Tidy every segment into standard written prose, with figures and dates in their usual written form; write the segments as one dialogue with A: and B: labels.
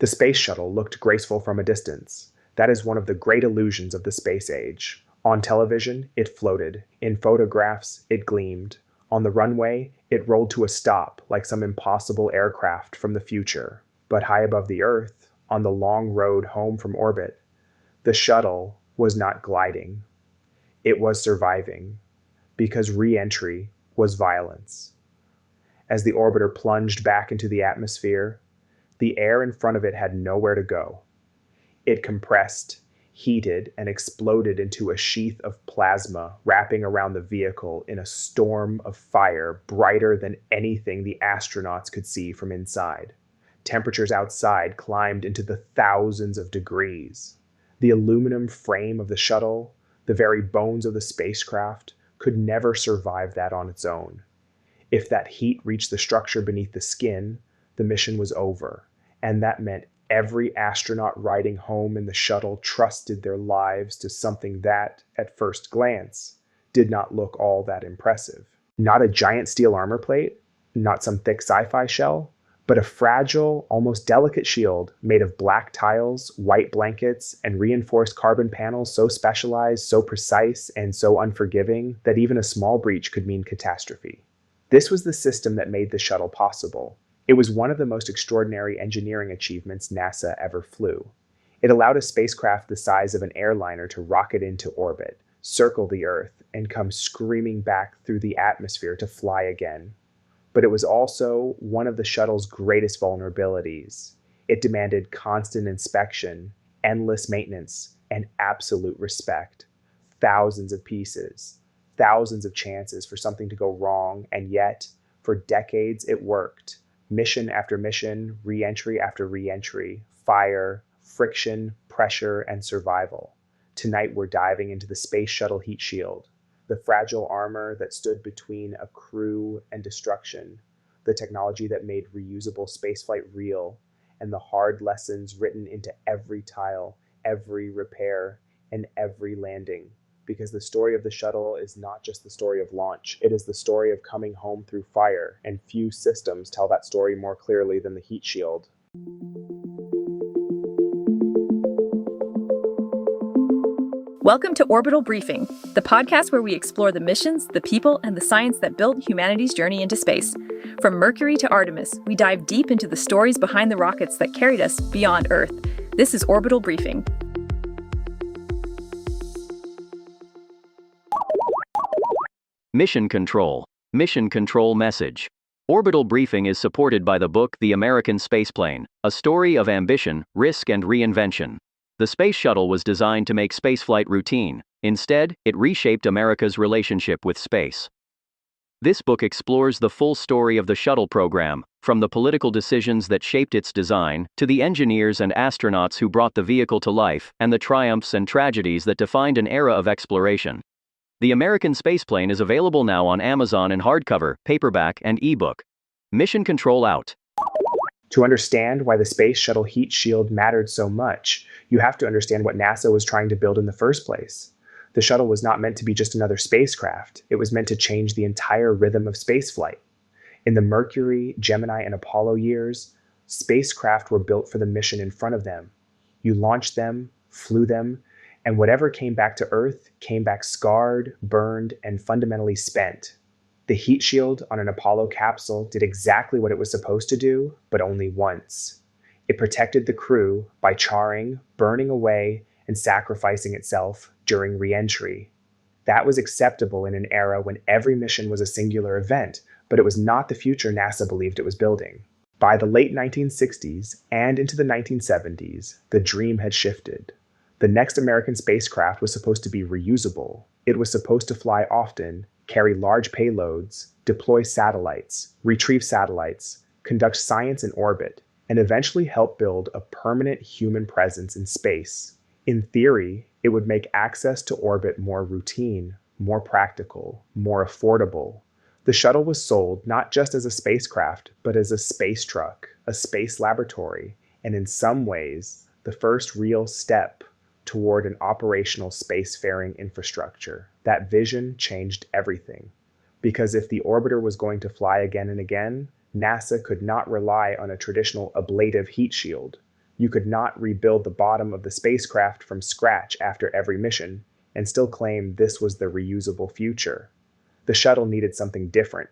A: The space shuttle looked graceful from a distance. That is one of the great illusions of the space age. On television, it floated. In photographs, it gleamed. On the runway, it rolled to a stop like some impossible aircraft from the future. But high above the Earth, on the long road home from orbit, the shuttle was not gliding. It was surviving, because re-entry was violence. As the orbiter plunged back into the atmosphere, the air in front of it had nowhere to go. It compressed, heated, and exploded into a sheath of plasma wrapping around the vehicle in a storm of fire brighter than anything the astronauts could see from inside. Temperatures outside climbed into the thousands of degrees. The aluminum frame of the shuttle, the very bones of the spacecraft, could never survive that on its own. If that heat reached the structure beneath the skin, the mission was over, and that meant every astronaut riding home in the shuttle trusted their lives to something that, at first glance, did not look all that impressive. Not a giant steel armor plate, not some thick sci-fi shell, but a fragile, almost delicate shield made of black tiles, white blankets, and reinforced carbon panels so specialized, so precise, and so unforgiving that even a small breach could mean catastrophe. This was the system that made the shuttle possible. It was one of the most extraordinary engineering achievements NASA ever flew. It allowed a spacecraft the size of an airliner to rocket into orbit, circle the Earth, and come screaming back through the atmosphere to fly again. But it was also one of the shuttle's greatest vulnerabilities. It demanded constant inspection, endless maintenance, and absolute respect. Thousands of pieces, thousands of chances for something to go wrong, and yet, for decades, it worked. Mission after mission, re-entry after re-entry, fire, friction, pressure, and survival. Tonight we're diving into the Space Shuttle heat shield, the fragile armor that stood between a crew and destruction, the technology that made reusable spaceflight real, and the hard lessons written into every tile, every repair, and every landing. Because the story of the shuttle is not just the story of launch, it is the story of coming home through fire, and few systems tell that story more clearly than the heat shield.
B: Welcome to Orbital Briefing, the podcast where we explore the missions, the people, and the science that built humanity's journey into space. From Mercury to Artemis, we dive deep into the stories behind the rockets that carried us beyond Earth. This is Orbital Briefing.
C: Mission Control. Mission Control Message. Orbital Briefing is supported by the book The American Spaceplane, a story of ambition, risk, and reinvention. The Space Shuttle was designed to make spaceflight routine. Instead, it reshaped America's relationship with space. This book explores the full story of the shuttle program, from the political decisions that shaped its design, to the engineers and astronauts who brought the vehicle to life, and the triumphs and tragedies that defined an era of exploration. The American Spaceplane is available now on Amazon in hardcover, paperback, and ebook. Mission Control out.
A: To understand why the Space Shuttle heat shield mattered so much, you have to understand what NASA was trying to build in the first place. The shuttle was not meant to be just another spacecraft. It was meant to change the entire rhythm of spaceflight. In the Mercury, Gemini, and Apollo years, spacecraft were built for the mission in front of them. You launched them, flew them, and whatever came back to Earth came back scarred, burned, and fundamentally spent. The heat shield on an Apollo capsule did exactly what it was supposed to do, but only once. It protected the crew by charring, burning away, and sacrificing itself during re-entry. That was acceptable in an era when every mission was a singular event, but it was not the future NASA believed it was building. By the late 1960s and into the 1970s, the dream had shifted. The next American spacecraft was supposed to be reusable. It was supposed to fly often, carry large payloads, deploy satellites, retrieve satellites, conduct science in orbit, and eventually help build a permanent human presence in space. In theory, it would make access to orbit more routine, more practical, more affordable. The shuttle was sold not just as a spacecraft, but as a space truck, a space laboratory, and in some ways, the first real step toward an operational spacefaring infrastructure. That vision changed everything. Because if the orbiter was going to fly again and again, NASA could not rely on a traditional ablative heat shield. You could not rebuild the bottom of the spacecraft from scratch after every mission and still claim this was the reusable future. The shuttle needed something different.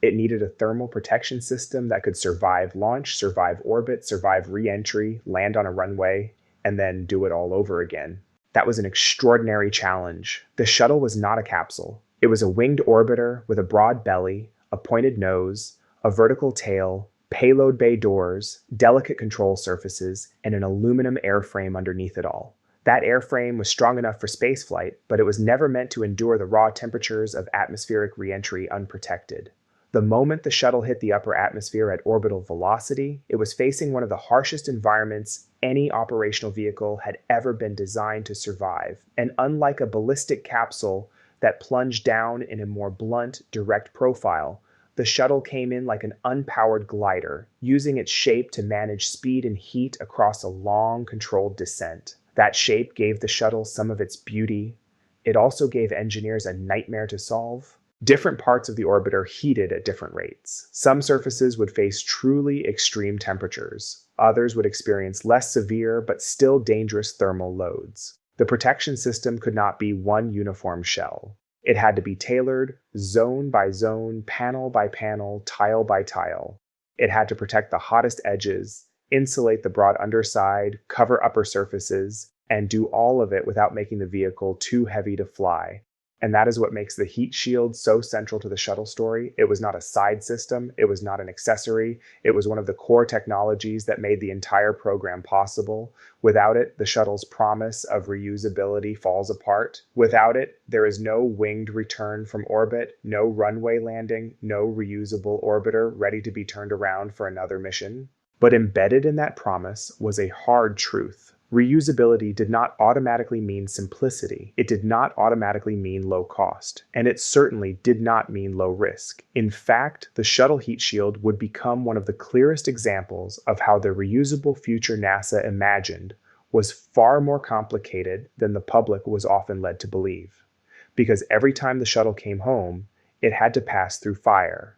A: It needed a thermal protection system that could survive launch, survive orbit, survive re-entry, land on a runway, and then do it all over again. That was an extraordinary challenge. The shuttle was not a capsule. It was a winged orbiter with a broad belly, a pointed nose, a vertical tail, payload bay doors, delicate control surfaces, and an aluminum airframe underneath it all. That airframe was strong enough for spaceflight, but it was never meant to endure the raw temperatures of atmospheric re-entry unprotected. The moment the shuttle hit the upper atmosphere at orbital velocity, it was facing one of the harshest environments any operational vehicle had ever been designed to survive. And unlike a ballistic capsule that plunged down in a more blunt, direct profile, the shuttle came in like an unpowered glider, using its shape to manage speed and heat across a long, controlled descent. That shape gave the shuttle some of its beauty. It also gave engineers a nightmare to solve. Different parts of the orbiter heated at different rates. Some surfaces would face truly extreme temperatures. Others would experience less severe but still dangerous thermal loads. The protection system could not be one uniform shell. It had to be tailored, zone by zone, panel by panel, tile by tile. It had to protect the hottest edges, insulate the broad underside, cover upper surfaces, and do all of it without making the vehicle too heavy to fly. And that is what makes the heat shield so central to the shuttle story. It was not a side system. It was not an accessory. It was one of the core technologies that made the entire program possible. Without it, the shuttle's promise of reusability falls apart. Without it, there is no winged return from orbit, no runway landing, no reusable orbiter ready to be turned around for another mission. But embedded in that promise was a hard truth. Reusability did not automatically mean simplicity. It did not automatically mean low cost. And it certainly did not mean low risk. In fact, the shuttle heat shield would become one of the clearest examples of how the reusable future NASA imagined was far more complicated than the public was often led to believe. Because every time the shuttle came home, it had to pass through fire.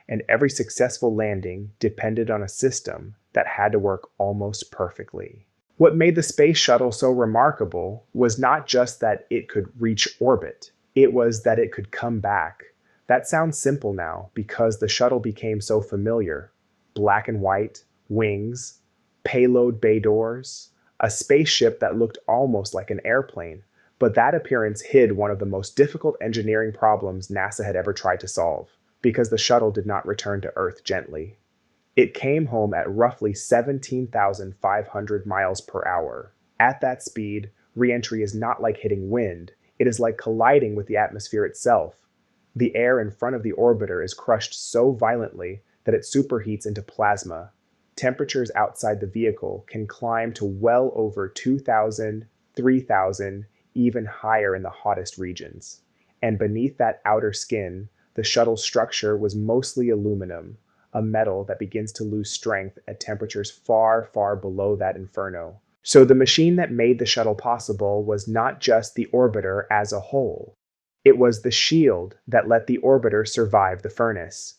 A: And every successful landing depended on a system that had to work almost perfectly. What made the Space Shuttle so remarkable was not just that it could reach orbit, it was that it could come back. That sounds simple now because the shuttle became so familiar. Black and white, wings, payload bay doors, a spaceship that looked almost like an airplane. But that appearance hid one of the most difficult engineering problems NASA had ever tried to solve, because the shuttle did not return to Earth gently. It came home at roughly 17,500 miles per hour. At that speed, re-entry is not like hitting wind. It is like colliding with the atmosphere itself. The air in front of the orbiter is crushed so violently that it superheats into plasma. Temperatures outside the vehicle can climb to well over 2,000, 3,000, even higher in the hottest regions. And beneath that outer skin, the shuttle's structure was mostly aluminum, a metal that begins to lose strength at temperatures far, far below that inferno. So the machine that made the shuttle possible was not just the orbiter as a whole. It was the shield that let the orbiter survive the furnace.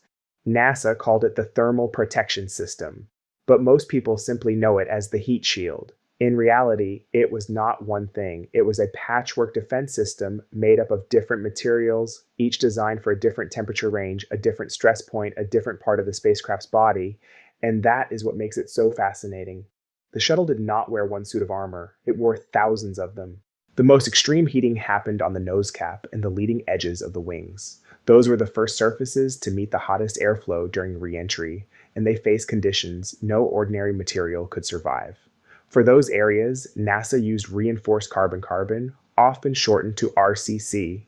A: NASA called it the thermal protection system, but most people simply know it as the heat shield. In reality, it was not one thing. It was a patchwork defense system made up of different materials, each designed for a different temperature range, a different stress point, a different part of the spacecraft's body, and that is what makes it so fascinating. The shuttle did not wear one suit of armor. It wore thousands of them. The most extreme heating happened on the nose cap and the leading edges of the wings. Those were the first surfaces to meet the hottest airflow during re-entry, and they faced conditions no ordinary material could survive. For those areas, NASA used reinforced carbon-carbon, often shortened to RCC.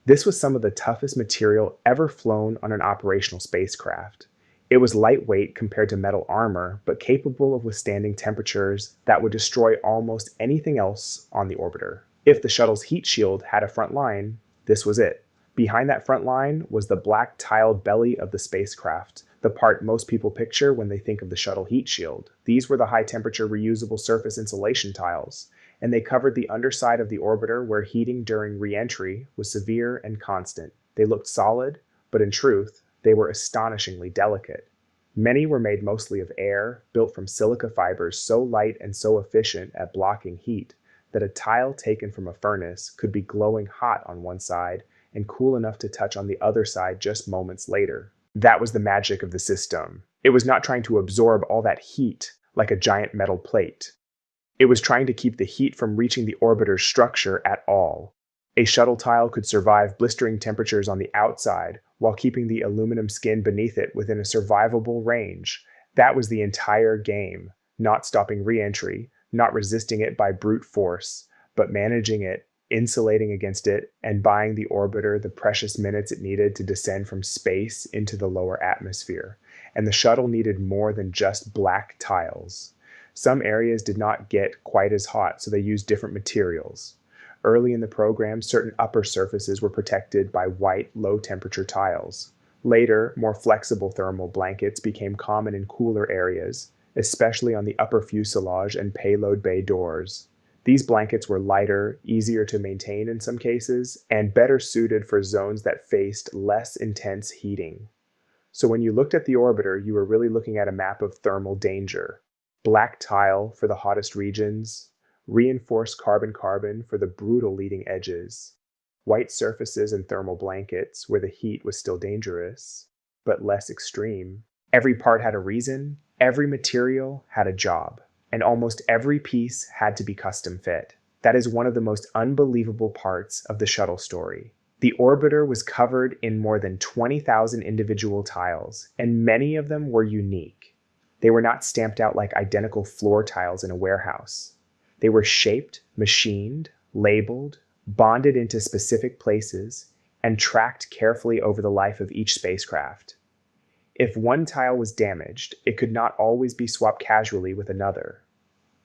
A: This was some of the toughest material ever flown on an operational spacecraft. It was lightweight compared to metal armor, but capable of withstanding temperatures that would destroy almost anything else on the orbiter. If the shuttle's heat shield had a front line, this was it. Behind that front line was the black tiled belly of the spacecraft, the part most people picture when they think of the shuttle heat shield. These were the high-temperature reusable surface insulation tiles, and they covered the underside of the orbiter where heating during re-entry was severe and constant. They looked solid, but in truth, they were astonishingly delicate. Many were made mostly of air, built from silica fibers so light and so efficient at blocking heat that a tile taken from a furnace could be glowing hot on one side and cool enough to touch on the other side just moments later. That was the magic of the system. It was not trying to absorb all that heat like a giant metal plate. It was trying to keep the heat from reaching the orbiter's structure at all. A shuttle tile could survive blistering temperatures on the outside while keeping the aluminum skin beneath it within a survivable range. That was the entire game, not stopping reentry, not resisting it by brute force, but managing it, insulating against it, and buying the orbiter the precious minutes it needed to descend from space into the lower atmosphere. And the shuttle needed more than just black tiles. Some areas did not get quite as hot, so they used different materials. Early in the program, certain upper surfaces were protected by white, low-temperature tiles. Later, more flexible thermal blankets became common in cooler areas, especially on the upper fuselage and payload bay doors. These blankets were lighter, easier to maintain in some cases, and better suited for zones that faced less intense heating. So when you looked at the orbiter, you were really looking at a map of thermal danger. Black tile for the hottest regions, reinforced carbon-carbon for the brutal leading edges, white surfaces and thermal blankets where the heat was still dangerous, but less extreme. Every part had a reason, every material had a job, and almost every piece had to be custom fit. That is one of the most unbelievable parts of the shuttle story. The orbiter was covered in more than 20,000 individual tiles, and many of them were unique. They were not stamped out like identical floor tiles in a warehouse. They were shaped, machined, labeled, bonded into specific places, and tracked carefully over the life of each spacecraft. If one tile was damaged, it could not always be swapped casually with another.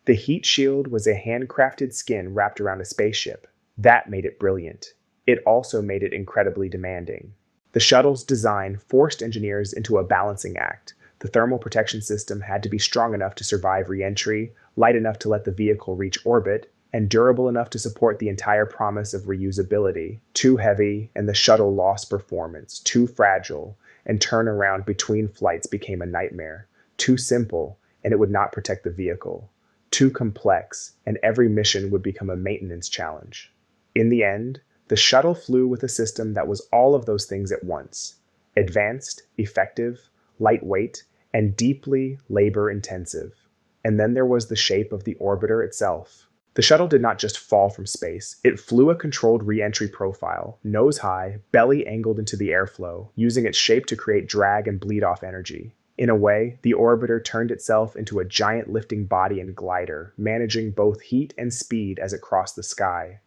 A: The heat shield was a handcrafted skin wrapped around a spaceship. That made it brilliant. It also made it incredibly demanding. The shuttle's design forced engineers into a balancing act. The thermal protection system had to be strong enough to survive re-entry, light enough to let the vehicle reach orbit, and durable enough to support the entire promise of reusability. Too heavy, and the shuttle lost performance. Too fragile, and turnaround between flights became a nightmare. Too simple, and it would not protect the vehicle. Too complex, and every mission would become a maintenance challenge. In the end, the shuttle flew with a system that was all of those things at once. Advanced, effective, lightweight, and deeply labor-intensive. And then there was the shape of the orbiter itself. The shuttle did not just fall from space, it flew a controlled re-entry profile, nose high, belly angled into the airflow, using its shape to create drag and bleed-off energy. In a way, the orbiter turned itself into a giant lifting body and glider, managing both heat and speed as it crossed the sky.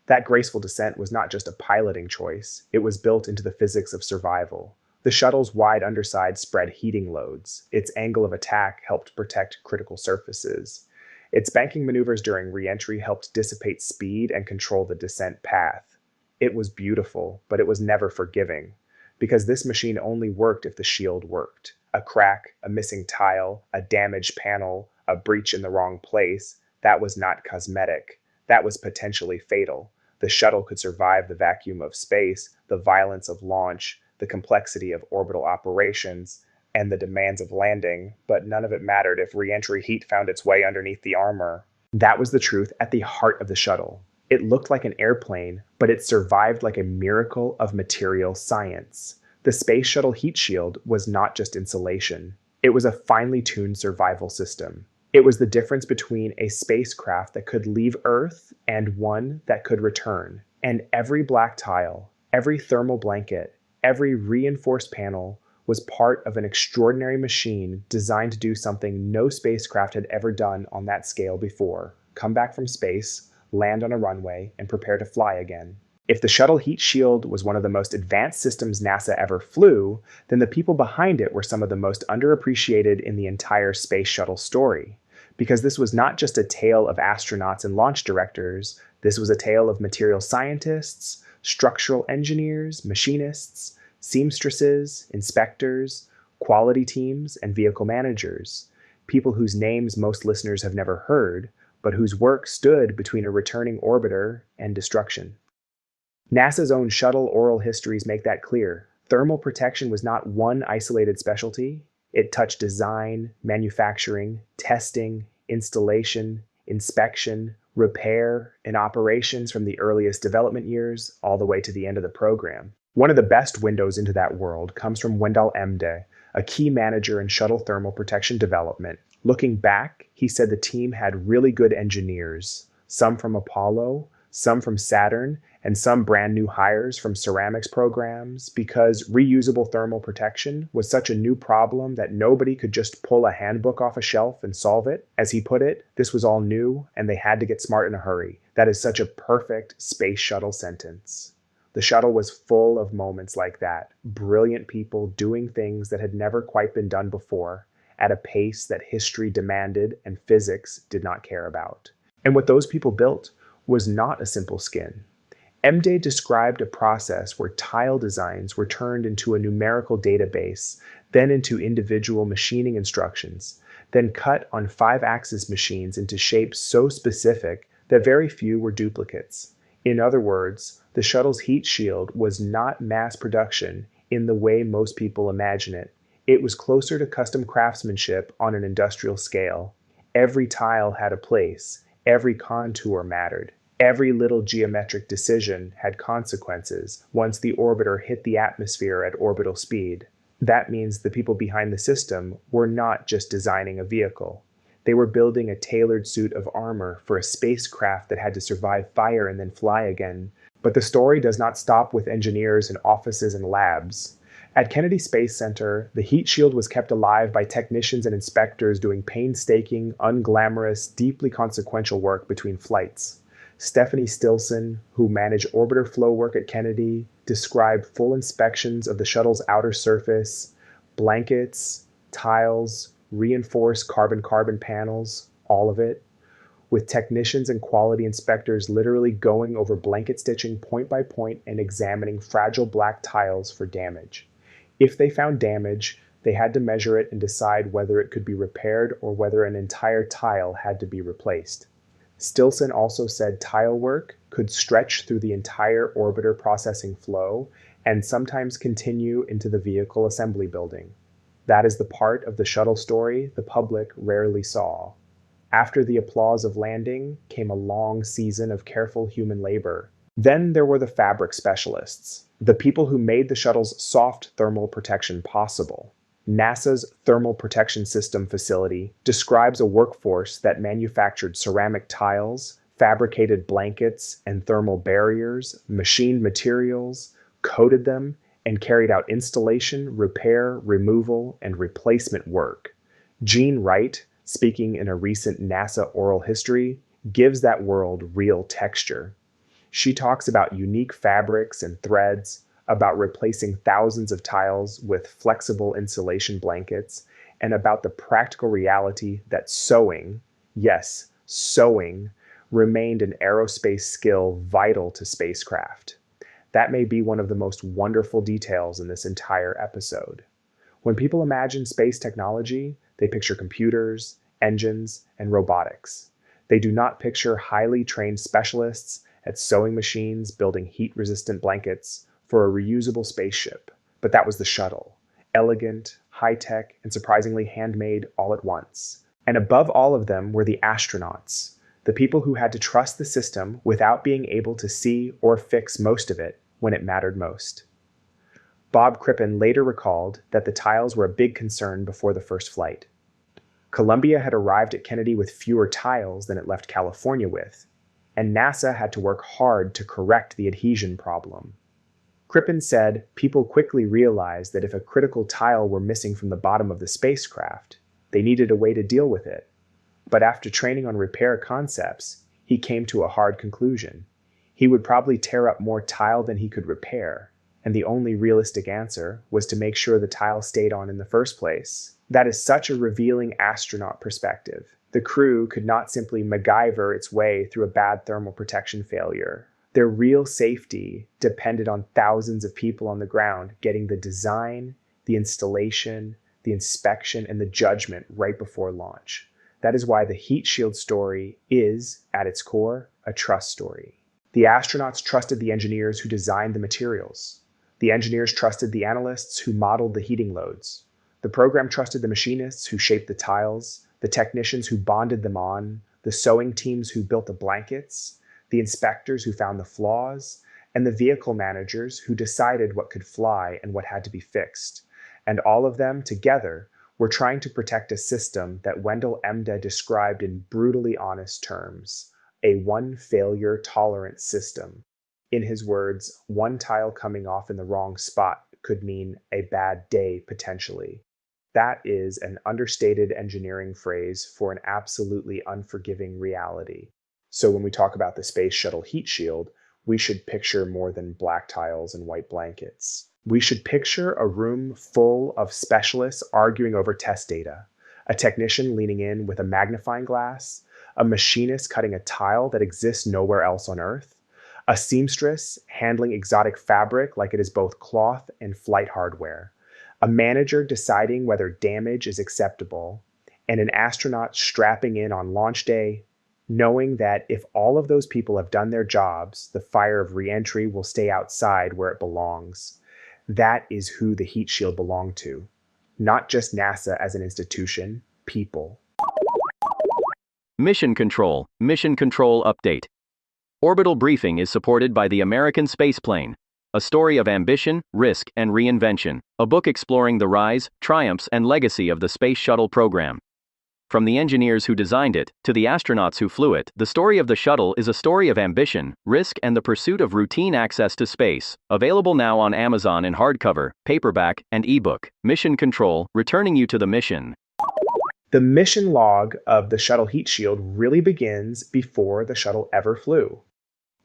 A: That graceful descent was not just a piloting choice, it was built into the physics of survival. The shuttle's wide underside spread heating loads. Its angle of attack helped protect critical surfaces. Its banking maneuvers during re-entry helped dissipate speed and control the descent path. It was beautiful, but it was never forgiving, because this machine only worked if the shield worked. A crack, a missing tile, a damaged panel, a breach in the wrong place, that was not cosmetic. That was potentially fatal. The shuttle could survive the vacuum of space, the violence of launch, the complexity of orbital operations, and the demands of landing, but none of it mattered if re-entry heat found its way underneath the armor. That was the truth at the heart of the shuttle. It looked like an airplane, but it survived like a miracle of material science. The Space Shuttle heat shield was not just insulation. It was a finely tuned survival system. It was the difference between a spacecraft that could leave Earth and one that could return. And every black tile, every thermal blanket, every reinforced panel was part of an extraordinary machine designed to do something no spacecraft had ever done on that scale before: come back from space, land on a runway, and prepare to fly again. If the shuttle heat shield was one of the most advanced systems NASA ever flew, then the people behind it were some of the most underappreciated in the entire space shuttle story. Because this was not just a tale of astronauts and launch directors, this was a tale of material scientists, structural engineers, machinists, seamstresses, inspectors, quality teams, and vehicle managers. People whose names most listeners have never heard, but whose work stood between a returning orbiter and destruction. NASA's own shuttle oral histories make that clear. Thermal protection was not one isolated specialty. It touched design, manufacturing, testing, installation, inspection, repair, and operations from the earliest development years all the way to the end of the program. One of the best windows into that world comes from Wendell Emde, a key manager in shuttle thermal protection development. Looking back, he said the team had really good engineers, some from Apollo, some from Saturn, and some brand new hires from ceramics programs, because reusable thermal protection was such a new problem that nobody could just pull a handbook off a shelf and solve it. As he put it, this was all new and they had to get smart in a hurry. That is such a perfect Space Shuttle sentence. The shuttle was full of moments like that, brilliant people doing things that had never quite been done before, at a pace that history demanded and physics did not care about. And what those people built was not a simple skin. Emde described a process where tile designs were turned into a numerical database, then into individual machining instructions, then cut on 5-axis machines into shapes so specific that very few were duplicates. In other words, the shuttle's heat shield was not mass production in the way most people imagine it. It was closer to custom craftsmanship on an industrial scale. Every tile had a place, every contour mattered. Every little geometric decision had consequences once the orbiter hit the atmosphere at orbital speed. That means the people behind the system were not just designing a vehicle. They were building a tailored suit of armor for a spacecraft that had to survive fire and then fly again. But the story does not stop with engineers in offices and labs. At Kennedy Space Center, the heat shield was kept alive by technicians and inspectors doing painstaking, unglamorous, deeply consequential work between flights. Stephanie Stilson, who managed orbiter flow work at Kennedy, described full inspections of the shuttle's outer surface, blankets, tiles, reinforced carbon-carbon panels, all of it, with technicians and quality inspectors literally going over blanket stitching point by point and examining fragile black tiles for damage. If they found damage, they had to measure it and decide whether it could be repaired or whether an entire tile had to be replaced. Stilson also said tile work could stretch through the entire orbiter processing flow and sometimes continue into the vehicle assembly building. That is the part of the shuttle story the public rarely saw. After the applause of landing came a long season of careful human labor. Then there were the fabric specialists, the people who made the shuttle's soft thermal protection possible. NASA's Thermal Protection System facility describes a workforce that manufactured ceramic tiles, fabricated blankets and thermal barriers, machined materials, coated them, and carried out installation, repair, removal, and replacement work. Jean Wright, speaking in a recent NASA oral history, gives that world real texture. She talks about unique fabrics and threads, about replacing thousands of tiles with flexible insulation blankets, and about the practical reality that sewing, yes, sewing, remained an aerospace skill vital to spacecraft. That may be one of the most wonderful details in this entire episode. When people imagine space technology, they picture computers, engines, and robotics. They do not picture highly trained specialists at sewing machines building heat-resistant blankets for a reusable spaceship. But that was the shuttle. Elegant, high-tech, and surprisingly handmade all at once. And above all of them were the astronauts, the people who had to trust the system without being able to see or fix most of it when it mattered most. Bob Crippen later recalled that the tiles were a big concern before the first flight. Columbia had arrived at Kennedy with fewer tiles than it left California with, and NASA had to work hard to correct the adhesion problem. Crippen said people quickly realized that if a critical tile were missing from the bottom of the spacecraft, they needed a way to deal with it. But after training on repair concepts, he came to a hard conclusion. He would probably tear up more tile than he could repair, and the only realistic answer was to make sure the tile stayed on in the first place. That is such a revealing astronaut perspective. The crew could not simply MacGyver its way through a bad thermal protection failure. Their real safety depended on thousands of people on the ground getting the design, the installation, the inspection, and the judgment right before launch. That is why the heat shield story is, at its core, a trust story. The astronauts trusted the engineers who designed the materials. The engineers trusted the analysts who modeled the heating loads. The program trusted the machinists who shaped the tiles, the technicians who bonded them on, the sewing teams who built the blankets, the inspectors who found the flaws, and the vehicle managers who decided what could fly and what had to be fixed. And all of them, together, were trying to protect a system that Wendell Emde described in brutally honest terms, a one-failure tolerant system. In his words, one tile coming off in the wrong spot could mean a bad day potentially. That is an understated engineering phrase for an absolutely unforgiving reality. So when we talk about the Space Shuttle heat shield, we should picture more than black tiles and white blankets. We should picture a room full of specialists arguing over test data, a technician leaning in with a magnifying glass, a machinist cutting a tile that exists nowhere else on Earth, a seamstress handling exotic fabric like it is both cloth and flight hardware, a manager deciding whether damage is acceptable, and an astronaut strapping in on launch day, knowing that if all of those people have done their jobs, the fire of reentry will stay outside where it belongs. That is who the heat shield belonged to. Not just NASA as an institution, people.
C: Mission Control Update. Orbital Briefing is supported by the American Spaceplane, a story of ambition, risk, and reinvention, a book exploring the rise, triumphs, and legacy of the Space Shuttle program. From the engineers who designed it to the astronauts who flew it, the story of the shuttle is a story of ambition, risk, and the pursuit of routine access to space. Available now on Amazon in hardcover, paperback, and ebook. Mission Control, returning you to the mission.
A: The mission log of the shuttle heat shield really begins before the shuttle ever flew.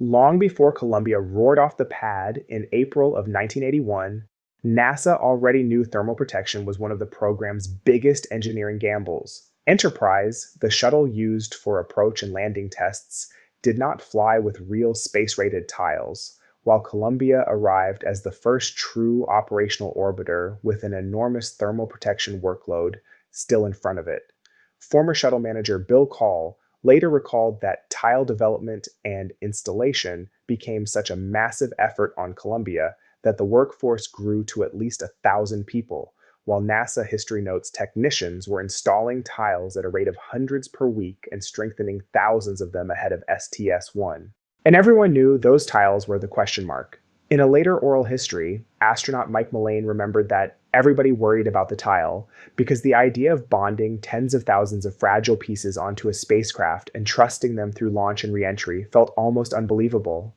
A: Long before Columbia roared off the pad in April of 1981, NASA already knew thermal protection was one of the program's biggest engineering gambles. Enterprise, the shuttle used for approach and landing tests, did not fly with real space-rated tiles, while Columbia arrived as the first true operational orbiter with an enormous thermal protection workload still in front of it. Former shuttle manager Bill Call later recalled that tile development and installation became such a massive effort on Columbia that the workforce grew to at least 1,000 people, while NASA history notes technicians were installing tiles at a rate of hundreds per week and strengthening thousands of them ahead of STS-1. And everyone knew those tiles were the question mark. In a later oral history, astronaut Mike Mullane remembered that everybody worried about the tile because the idea of bonding tens of thousands of fragile pieces onto a spacecraft and trusting them through launch and reentry felt almost unbelievable.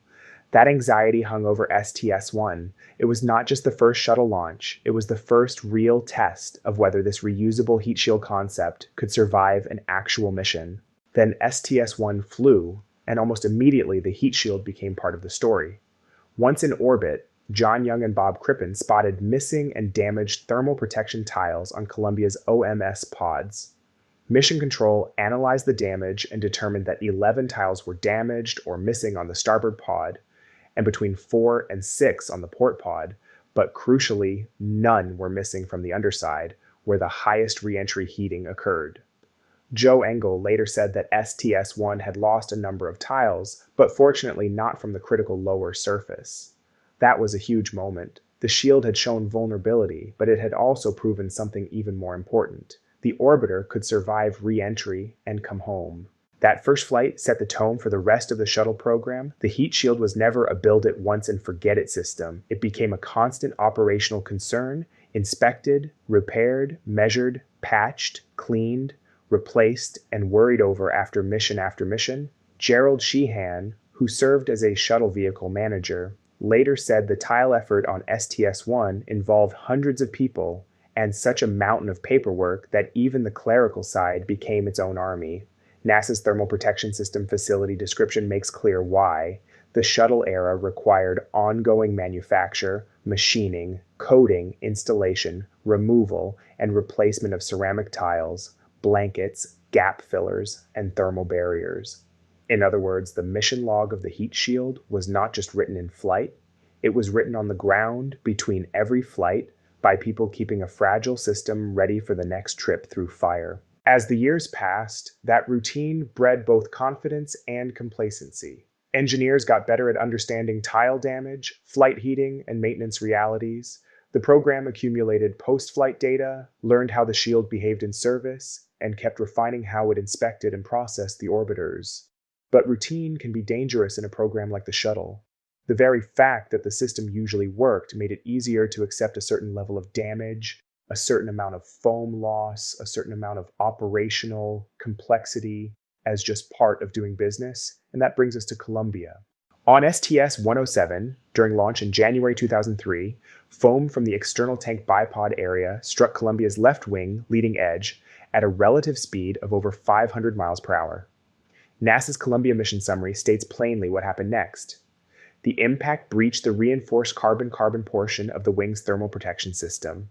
A: That anxiety hung over STS-1. It was not just the first shuttle launch, it was the first real test of whether this reusable heat shield concept could survive an actual mission. Then STS-1 flew, and almost immediately the heat shield became part of the story. Once in orbit, John Young and Bob Crippen spotted missing and damaged thermal protection tiles on Columbia's OMS pods. Mission Control analyzed the damage and determined that 11 tiles were damaged or missing on the starboard pod, and between 4 and 6 on the port pod, but crucially, none were missing from the underside, where the highest reentry heating occurred. Joe Engel later said that STS-1 had lost a number of tiles, but fortunately not from the critical lower surface. That was a huge moment. The shield had shown vulnerability, but it had also proven something even more important. The orbiter could survive re-entry and come home. That first flight set the tone for the rest of the shuttle program. The heat shield was never a build-it-once-and-forget-it system. It became a constant operational concern, inspected, repaired, measured, patched, cleaned, replaced, and worried over after mission. Gerald Sheehan, who served as a shuttle vehicle manager, later said the tile effort on STS-1 involved hundreds of people and such a mountain of paperwork that even the clerical side became its own army. NASA's Thermal Protection System facility description makes clear why. The shuttle era required ongoing manufacture, machining, coating, installation, removal, and replacement of ceramic tiles, blankets, gap fillers, and thermal barriers. In other words, the mission log of the heat shield was not just written in flight, it was written on the ground between every flight by people keeping a fragile system ready for the next trip through fire. As the years passed, that routine bred both confidence and complacency. Engineers got better at understanding tile damage, flight heating, and maintenance realities. The program accumulated post-flight data, learned how the shield behaved in service, and kept refining how it inspected and processed the orbiters. But routine can be dangerous in a program like the shuttle. The very fact that the system usually worked made it easier to accept a certain level of damage, a certain amount of foam loss, a certain amount of operational complexity as just part of doing business, and that brings us to Columbia. On STS-107, during launch in January 2003, foam from the external tank bipod area struck Columbia's left wing leading edge at a relative speed of over 500 miles per hour. NASA's Columbia mission summary states plainly what happened next. The impact breached the reinforced carbon-carbon portion of the wing's thermal protection system.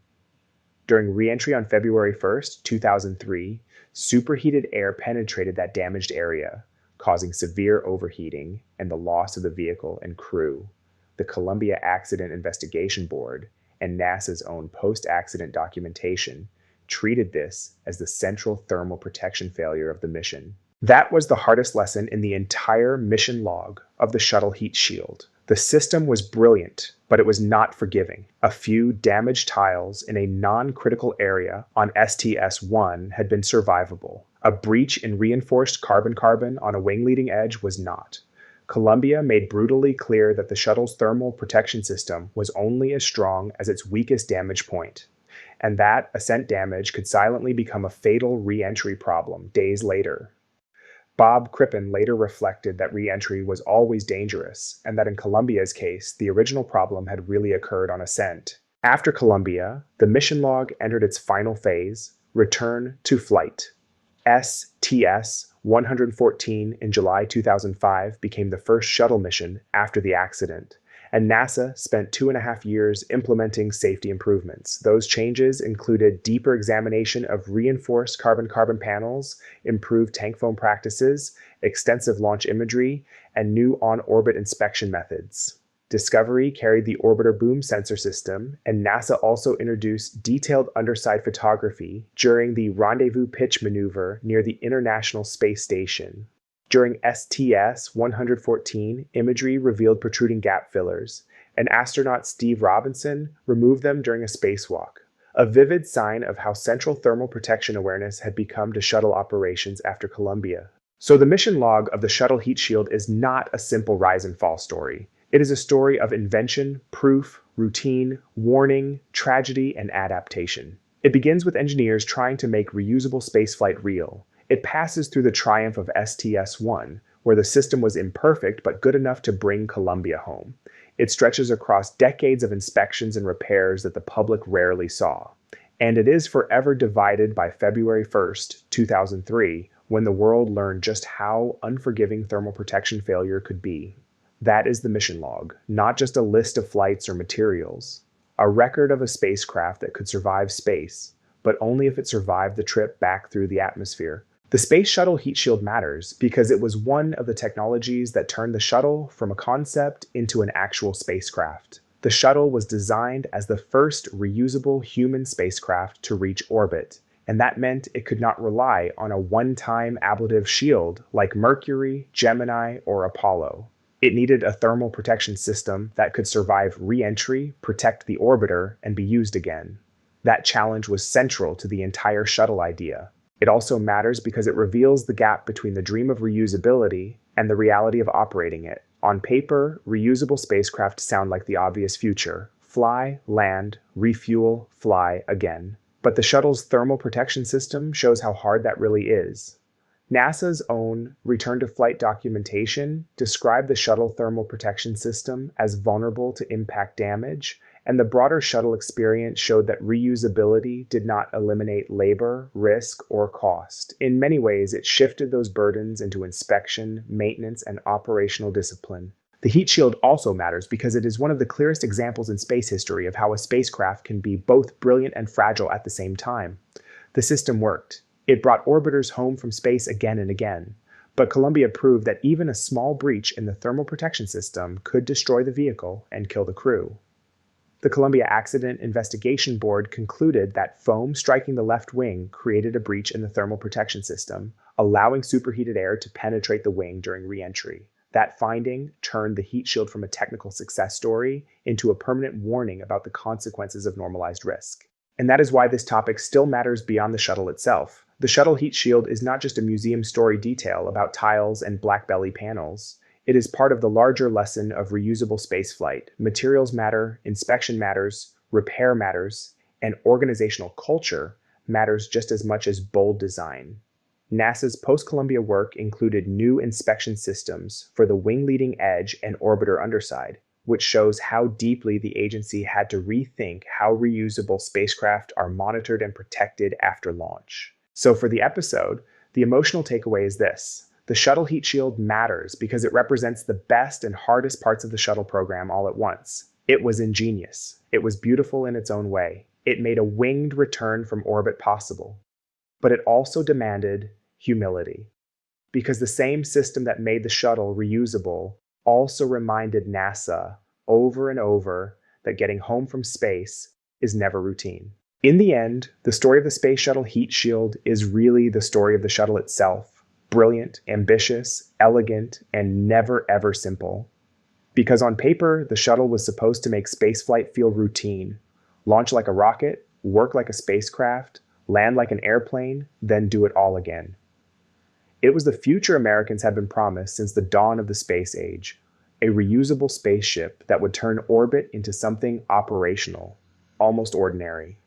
A: During reentry on February 1, 2003, superheated air penetrated that damaged area, causing severe overheating and the loss of the vehicle and crew. The Columbia Accident Investigation Board and NASA's own post-accident documentation treated this as the central thermal protection failure of the mission. That was the hardest lesson in the entire mission log of the shuttle heat shield. The system was brilliant, but it was not forgiving. A few damaged tiles in a non-critical area on STS-1 had been survivable. A breach in reinforced carbon-carbon on a wing leading edge was not. Columbia made brutally clear that the shuttle's thermal protection system was only as strong as its weakest damage point, and that ascent damage could silently become a fatal re-entry problem days later. Bob Crippen later reflected that re-entry was always dangerous, and that in Columbia's case, the original problem had really occurred on ascent. After Columbia, the mission log entered its final phase, return to flight. STS-114 in July 2005 became the first shuttle mission after the accident, and NASA spent 2.5 years implementing safety improvements. Those changes included deeper examination of reinforced carbon-carbon panels, improved tank foam practices, extensive launch imagery, and new on-orbit inspection methods. Discovery carried the orbiter boom sensor system, and NASA also introduced detailed underside photography during the rendezvous pitch maneuver near the International Space Station. During STS-114, imagery revealed protruding gap fillers, and astronaut Steve Robinson removed them during a spacewalk, a vivid sign of how central thermal protection awareness had become to shuttle operations after Columbia. So the mission log of the shuttle heat shield is not a simple rise and fall story. It is a story of invention, proof, routine, warning, tragedy, and adaptation. It begins with engineers trying to make reusable spaceflight real. It passes through the triumph of STS-1, where the system was imperfect but good enough to bring Columbia home. It stretches across decades of inspections and repairs that the public rarely saw. And it is forever divided by February 1, 2003, when the world learned just how unforgiving thermal protection failure could be. That is the mission log, not just a list of flights or materials. A record of a spacecraft that could survive space, but only if it survived the trip back through the atmosphere. The Space Shuttle heat shield matters because it was one of the technologies that turned the shuttle from a concept into an actual spacecraft. The shuttle was designed as the first reusable human spacecraft to reach orbit, and that meant it could not rely on a one-time ablative shield like Mercury, Gemini, or Apollo. It needed a thermal protection system that could survive re-entry, protect the orbiter, and be used again. That challenge was central to the entire shuttle idea. It also matters because it reveals the gap between the dream of reusability and the reality of operating it. On paper, reusable spacecraft sound like the obvious future. Fly, land, refuel, fly again. But the shuttle's thermal protection system shows how hard that really is. NASA's own return-to-flight documentation described the shuttle thermal protection system as vulnerable to impact damage, and the broader shuttle experience showed that reusability did not eliminate labor, risk, or cost. In many ways, it shifted those burdens into inspection, maintenance, and operational discipline. The heat shield also matters because it is one of the clearest examples in space history of how a spacecraft can be both brilliant and fragile at the same time. The system worked. It brought orbiters home from space again and again. But Columbia proved that even a small breach in the thermal protection system could destroy the vehicle and kill the crew. The Columbia Accident Investigation Board concluded that foam striking the left wing created a breach in the thermal protection system, allowing superheated air to penetrate the wing during re-entry. That finding turned the heat shield from a technical success story into a permanent warning about the consequences of normalized risk. And that is why this topic still matters beyond the shuttle itself. The shuttle heat shield is not just a museum story detail about tiles and black belly panels. It is part of the larger lesson of reusable spaceflight. Materials matter, inspection matters, repair matters, and organizational culture matters just as much as bold design. NASA's post-Columbia work included new inspection systems for the wing leading edge and orbiter underside, which shows how deeply the agency had to rethink how reusable spacecraft are monitored and protected after launch. So for the episode, the emotional takeaway is this. The shuttle heat shield matters because it represents the best and hardest parts of the shuttle program all at once. It was ingenious. It was beautiful in its own way. It made a winged return from orbit possible. But it also demanded humility, because the same system that made the shuttle reusable also reminded NASA over and over that getting home from space is never routine. In the end, the story of the Space Shuttle heat shield is really the story of the shuttle itself. Brilliant, ambitious, elegant, and never ever simple. Because on paper, the shuttle was supposed to make spaceflight feel routine. Launch like a rocket, work like a spacecraft, land like an airplane, then do it all again. It was the future Americans had been promised since the dawn of the space age, a reusable spaceship that would turn orbit into something operational, almost ordinary.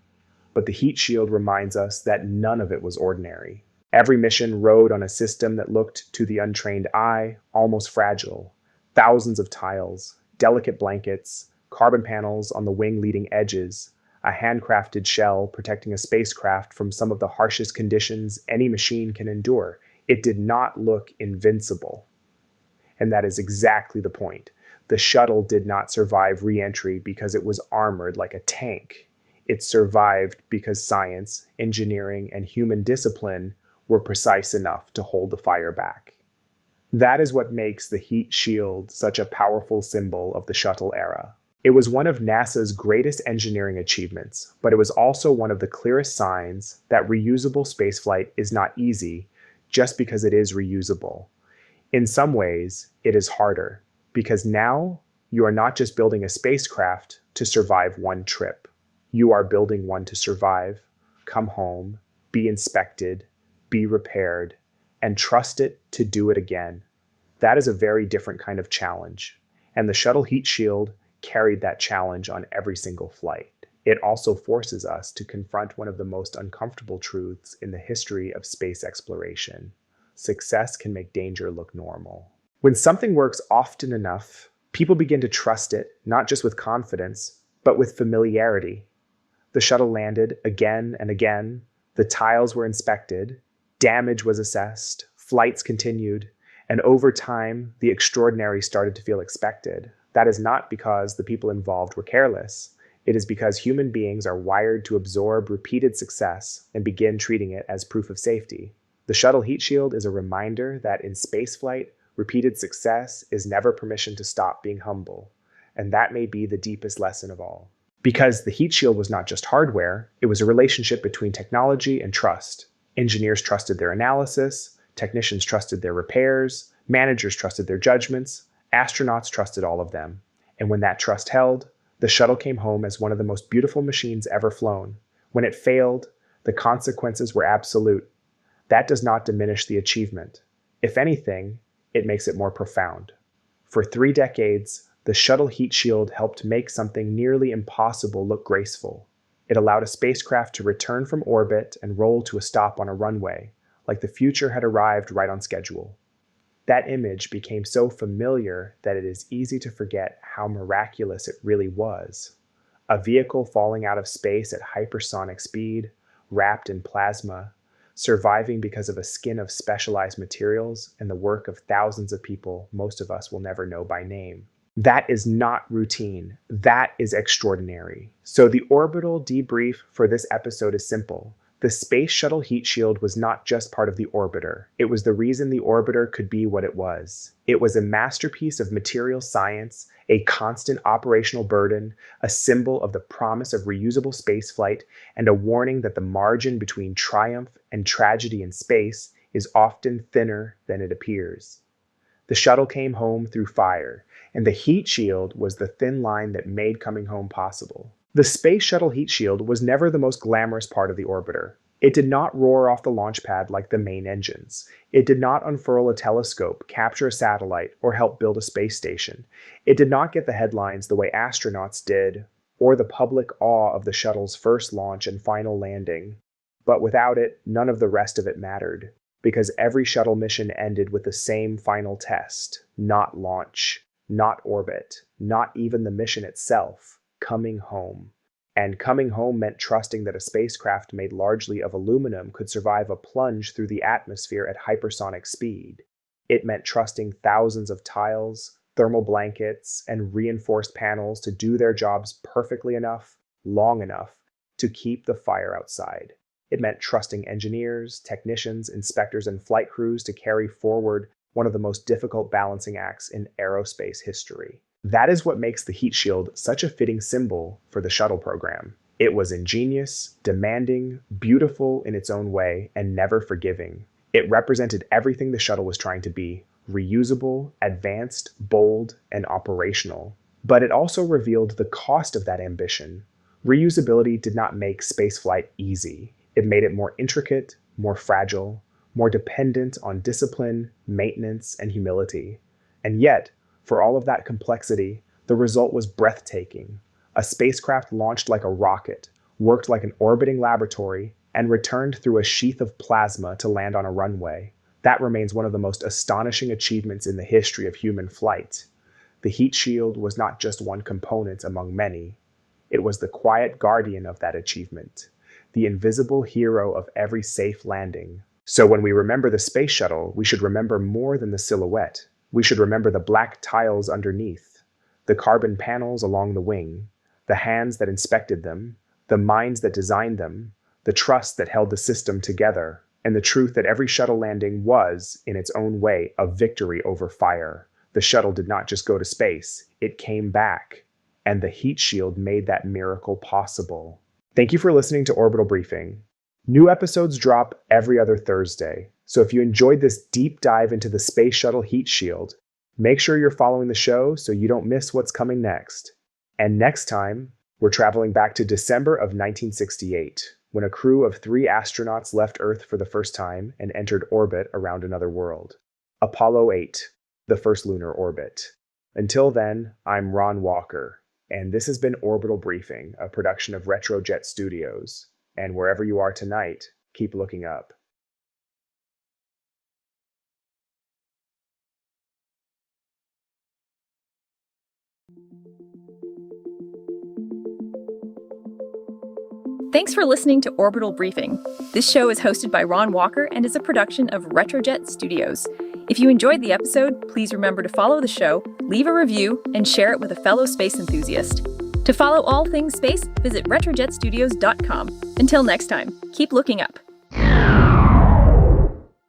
A: But the heat shield reminds us that none of it was ordinary. Every mission rode on a system that looked, to the untrained eye, almost fragile. Thousands of tiles, delicate blankets, carbon panels on the wing leading edges, a handcrafted shell protecting a spacecraft from some of the harshest conditions any machine can endure. It did not look invincible. And that is exactly the point. The shuttle did not survive reentry because it was armored like a tank. It survived because science, engineering, and human discipline were precise enough to hold the fire back. That is what makes the heat shield such a powerful symbol of the shuttle era. It was one of NASA's greatest engineering achievements, but it was also one of the clearest signs that reusable spaceflight is not easy just because it is reusable. In some ways, it is harder, because now you are not just building a spacecraft to survive one trip. You are building one to survive, come home, be inspected, be repaired, and trust it to do it again. That is a very different kind of challenge, and the shuttle heat shield carried that challenge on every single flight. It also forces us to confront one of the most uncomfortable truths in the history of space exploration. Success can make danger look normal. When something works often enough, people begin to trust it, not just with confidence, but with familiarity. The shuttle landed again and again, the tiles were inspected, damage was assessed, flights continued, and over time, the extraordinary started to feel expected. That is not because the people involved were careless. It is because human beings are wired to absorb repeated success and begin treating it as proof of safety. The shuttle heat shield is a reminder that in spaceflight, repeated success is never permission to stop being humble. And that may be the deepest lesson of all. Because the heat shield was not just hardware, it was a relationship between technology and trust. Engineers trusted their analysis, technicians trusted their repairs, managers trusted their judgments, astronauts trusted all of them. And when that trust held, the shuttle came home as one of the most beautiful machines ever flown. When it failed, the consequences were absolute. That does not diminish the achievement. If anything, it makes it more profound. For 3 decades, the shuttle heat shield helped make something nearly impossible look graceful. It allowed a spacecraft to return from orbit and roll to a stop on a runway, like the future had arrived right on schedule. That image became so familiar that it is easy to forget how miraculous it really was. A vehicle falling out of space at hypersonic speed, wrapped in plasma, surviving because of a skin of specialized materials and the work of thousands of people most of us will never know by name. That is not routine. That is extraordinary. So the orbital debrief for this episode is simple. The Space Shuttle heat shield was not just part of the orbiter. It was the reason the orbiter could be what it was. It was a masterpiece of material science, a constant operational burden, a symbol of the promise of reusable spaceflight, and a warning that the margin between triumph and tragedy in space is often thinner than it appears. The shuttle came home through fire, and the heat shield was the thin line that made coming home possible. The Space Shuttle heat shield was never the most glamorous part of the orbiter. It did not roar off the launch pad like the main engines. It did not unfurl a telescope, capture a satellite, or help build a space station. It did not get the headlines the way astronauts did, or the public awe of the shuttle's first launch and final landing. But without it, none of the rest of it mattered, because every shuttle mission ended with the same final test: not launch, not orbit, not even the mission itself, coming home. And coming home meant trusting that a spacecraft made largely of aluminum could survive a plunge through the atmosphere at hypersonic speed. It meant trusting thousands of tiles, thermal blankets, and reinforced panels to do their jobs perfectly enough, long enough, to keep the fire outside. It meant trusting engineers, technicians, inspectors, and flight crews to carry forward one of the most difficult balancing acts in aerospace history. That is what makes the heat shield such a fitting symbol for the shuttle program. It was ingenious, demanding, beautiful in its own way, and never forgiving. It represented everything the shuttle was trying to be: reusable, advanced, bold, and operational. But it also revealed the cost of that ambition. Reusability did not make spaceflight easy. It made it more intricate, more fragile, more dependent on discipline, maintenance, and humility. And yet, for all of that complexity, the result was breathtaking. A spacecraft launched like a rocket, worked like an orbiting laboratory, and returned through a sheath of plasma to land on a runway. That remains one of the most astonishing achievements in the history of human flight. The heat shield was not just one component among many. It was the quiet guardian of that achievement, the invisible hero of every safe landing. So when we remember the space shuttle, we should remember more than the silhouette. We should remember the black tiles underneath, the carbon panels along the wing, the hands that inspected them, the minds that designed them, the trust that held the system together, and the truth that every shuttle landing was, in its own way, a victory over fire. The shuttle did not just go to space, it came back, and the heat shield made that miracle possible. Thank you for listening to Orbital Briefing. New episodes drop every other Thursday, so if you enjoyed this deep dive into the Space Shuttle heat shield, make sure you're following the show so you don't miss what's coming next. And next time, we're traveling back to December of 1968, when a crew of 3 astronauts left Earth for the first time and entered orbit around another world. Apollo 8, the first lunar orbit. Until then, I'm Ron Walker, and this has been Orbital Briefing, a production of Retrojet Studios. And wherever you are tonight, keep looking up.
B: Thanks for listening to Orbital Briefing. This show is hosted by Ron Walker and is a production of Retrojet Studios. If you enjoyed the episode, please remember to follow the show, leave a review, and share it with a fellow space enthusiast. To follow all things space, visit retrojetstudios.com. Until next time, keep looking up.